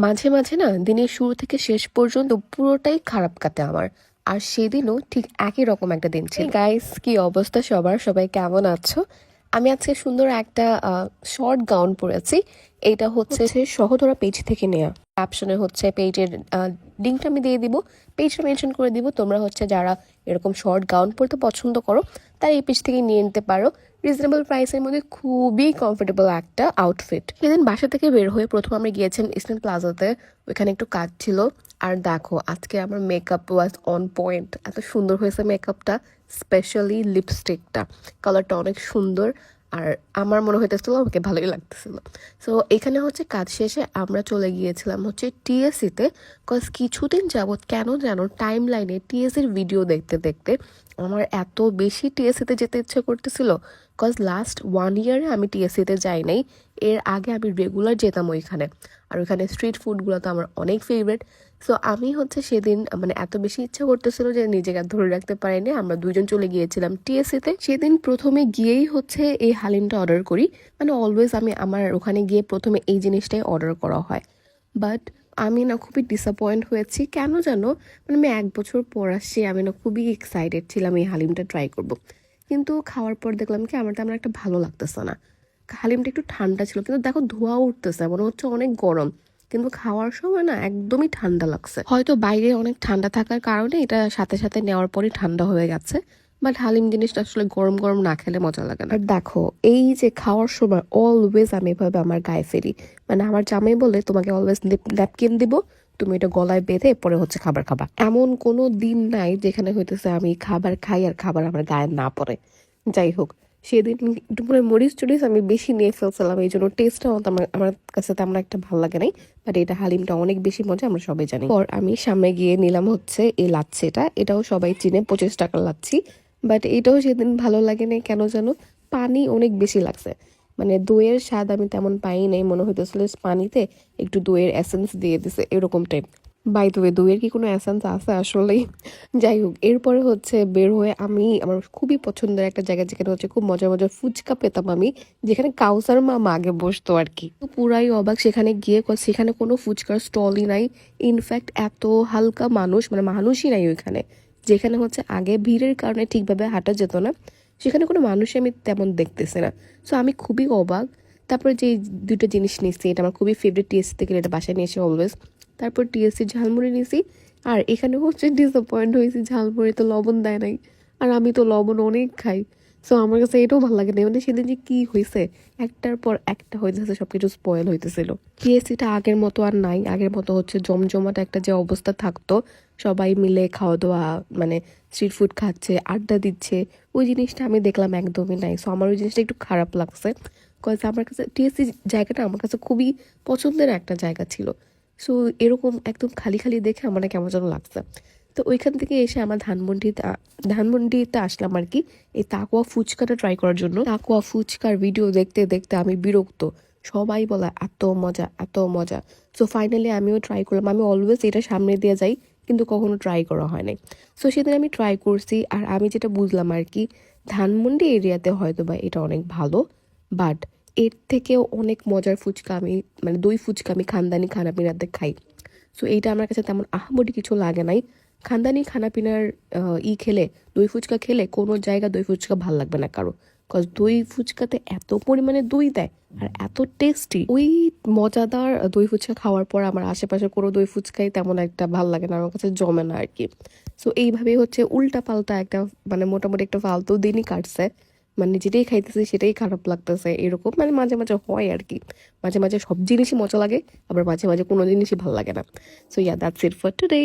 মাঝে মাঝে না দিনের শুরু থেকে শেষ পর্যন্ত পুরোটাই খারাপ কাটে আমার। আর সেদিনও ঠিক একই রকম একটা দিন ছিল। গাইস, কি অবস্থা সবার? সবাই কেমন আছো? আমি আজকে সুন্দর একটা শর্ট গাউন পরেছি। এইটা হচ্ছে সহধরা পেজ থেকে নেওয়া। ক্যাপশনে হচ্ছে পেজের লিঙ্কটা আমি দিয়ে দিব, পেজটা মেনশন করে দিব। তোমরা হচ্ছে যারা এরকম শর্ট গাউন পরতে পছন্দ করো তারা এই পেজ থেকে নিয়ে নিতে পারো। রিজনেবল প্রাইসের মধ্যে খুবই কমফোর্টেবল একটা আউটফিট। সেদিন বাসা থেকে বের হয়ে প্রথম আমরা গিয়েছিলাম ইস্টার্ন প্লাজাতে, ওইখানে একটু কাজ ছিল। আর দেখো আজকে আমার মেকআপ ওয়াজ অন পয়েন্ট, এত সুন্দর হয়েছে মেকআপটা, স্পেশালি লিপস্টিকটা, কালারটা অনেক সুন্দর। আর আমার মনে হইতেছিল আমাকে ভালোই লাগতেছিল। সো এখানে হচ্ছে কাজ শেষে আমরা চলে গিয়েছিলাম হচ্ছে টিএসসিতে। কজ কিছুদিন যাবৎ কেন যেন টাইম লাইনে টিএসসির ভিডিও দেখতে দেখতে আমার এত বেশি টিএসসিতে যেতে ইচ্ছে করতেছিল। কজ লাস্ট 1 ইয়ারে আমি টিএসসিতে যাই নাই। এর আগে আমি রেগুলার যেতাম ওইখানে। আর ওইখানে স্ট্রিট ফুডগুলো তো আমার অনেক ফেভারিট। সো আমি হচ্ছে সেদিন মানে এত বেশি ইচ্ছা করতেছিল যে নিজেকে ধরে রাখতে পারিনি। আমরা দুইজন চলে গিয়েছিলাম টিএসসিতে। সেদিন প্রথমে গিয়েই হচ্ছে এই হালিমটা অর্ডার করি। মানে অলওয়েজ আমি আমার ওখানে গিয়ে প্রথমে এই জিনিসটাই অর্ডার করা হয়। বাট আমি না খুবই ডিসঅ্যাপয়েন্ট হয়েছি কেন জানো। মানে আমি 1 বছর পর আসছি, আমি না খুবই এক্সাইটেড ছিলাম এই হালিমটা ট্রাই করব। কিন্তু খাওয়ার পর দেখলাম কি আমার তেমন একটা ভালো লাগতেছে না। হালিমটা একটু ঠান্ডা ছিল, কিন্তু দেখো ধোঁয়া উঠতেছে, মনে হচ্ছে অনেক গরম। কিন্তু খাওয়ার সময় না একদমই ঠান্ডা লাগছে। হয়তো বাইরে অনেক ঠান্ডা থাকার কারণে এটা সাথে সাথে নেওয়ার পরই ঠান্ডা হয়ে গেছে। বাট হালিম জিনিসটা আসলে গরম গরম না খেলে মজা লাগে না। আর দেখো এই যে খাওয়ার সময় অলওয়েজ আমি এভাবে আমার গায়ে ফেলি। মানে আমার জামাই বলে তোমাকে অলওয়েজ ন্যাপকিন দিব, তুমি এটা গলায় বেঁধে পরে হচ্ছে খাবার খাবা। এমন কোনো দিন নাই যেখানে হইতেছে আমি খাবার খাই আর খাবার আমার গায়ে না পড়ে। যাই হোক, সেদিন একটু পরে মরিচ টরিচ আমি বেশি নিয়ে ফেলছিলাম, এই জন্য টেস্টটাও আমার কাছে তেমন একটা ভালো লাগে নাই। বাট এটা হালিমটা অনেক বেশি মজা, আমরা সবাই জানি। পর আমি সামনে গিয়ে নিলাম হচ্ছে এই লাচ্ছিটা, এটাও সবাই চিনে, 25 টাকার লাচ্ছি। বাট এটাও সেদিন ভালো লাগে নাই কেন যেন, পানি অনেক বেশি লাগছে। মানে দইয়ের স্বাদ আমি তেমন পাই নাই, মনে হইতেছিল পানিতে একটু দইয়ের এসেন্স দিয়ে দিছে এরকম টাইপ। বাই দ্য ওয়ে, দইয়ের কি কোনো এসেন্স আছে আসলেই? যাই হোক, এরপরে হচ্ছে বের হয়ে আমি আমার খুবই পছন্দের একটা জায়গা, যেখানে হচ্ছে খুব মজার মজার ফুচকা পেতাম আমি, যেখানে কাউসার মামা আগে বসতো আর কি। তো পুরাই অবাক সেখানে গিয়ে, সেখানে কোনো ফুচকার স্টলই নাই। ইনফ্যাক্ট এত হালকা মানুষ, মানে মানুষই নাই ওইখানে। যেখানে হচ্ছে আগে ভিড়ের কারণে ঠিকভাবে হাঁটা যেত না, সেখানে কোনো মানুষই আমি তেমন দেখতেছি না। সো আমি খুবই অবাক। তারপরে যে দুটো জিনিস নিচ্ছি, এটা আমার খুবই ফেভারিট টিএসসি থেকে, এটা বাসায় নিয়ে এসে অলওয়েজ। তারপর টিএসসি ঝালমুড়ি নিয়েছি। আর এখানে হচ্ছে ডিসঅ্যাপয়েন্ট হয়েছি, ঝালমুড়ি তো লবণ দেয় নাই। আর আমি তো লবণ অনেক খাই। সো আমার কাছে এটাও ভালো লাগে না। মানে সেদিন যে কি হয়েছে, একটার পর একটা হইতেছে, সবকিছু স্পয়েল হইতেছিল। টিএসসিটা আগের মতো আর নাই। আগের মতো হচ্ছে জমজমাট একটা যে অবস্থা থাকতো, সবাই মিলে খাওয়া দাওয়া, মানে স্ট্রিট ফুড খাচ্ছে, আড্ডা দিচ্ছে, ওই জিনিসটা আমি দেখলাম একদমই নাই। সো আমার ওই জিনিসটা একটু খারাপ লাগছে। কজ আমার কাছে টিএসসি জায়গাটা আমার কাছে খুবই পছন্দের একটা জায়গা ছিল। সো এরকম একদম খালি খালি দেখে আমার না কেমন যেন লাগছে। তো ওইখান থেকে এসে আমার ধানমন্ডিতে আসলাম আর কি, এই তাকোয়া ফুচকাটা ট্রাই করার জন্য। তাকোয়া ফুচকার ভিডিও দেখতে দেখতে আমি বিরক্ত। সবাই বলে এত মজা এত মজা। সো ফাইনালি আমিও ট্রাই করলাম। আমি অলওয়েজ এটা সামনে দিয়ে যাই, কিন্তু কখনো ট্রাই করা হয় নাই। সো সেদিন আমি ট্রাই করছি। আর আমি যেটা বুঝলাম আর কি, ধানমন্ডি এরিয়াতে হয়তো বা এটা অনেক ভালো, বাট এর থেকেও অনেক মজার ফুচকা আমি, মানে দই ফুচকা আমি খানদানি খানাপিনাতে খাই। সো এইটা আমার কাছে তেমন আহামরি কিছু লাগে নাই। খানদানি খানাপিনার খেলে, দই ফুচকা খেলে কোনো জায়গা দই ফুচকা ভাল লাগবে না কারো। কজ দই ফুচকাতে এত পরিমাণে দই দেয় আর এত টেস্টি। ওই মজাদার দই ফুচকা খাওয়ার পর আমার আশেপাশে কোনো দই ফুচকাই তেমন একটা ভাল লাগে না, আমার কাছে জমে না আর কি। সো এইভাবেই হচ্ছে উল্টা পাল্টা একটা, মানে মোটামুটি একটা ফালতু দিনই কাটছে। মানে যেটাই খাইতেছি সেটাই খারাপ লাগতেছে, এরকম মানে মাঝে মাঝে হয় আর কি। মাঝে মাঝে সব জিনিসই মজা লাগে, আবার মাঝে মাঝে কোনো জিনিসই ভালো লাগে না। So yeah, that's it for today.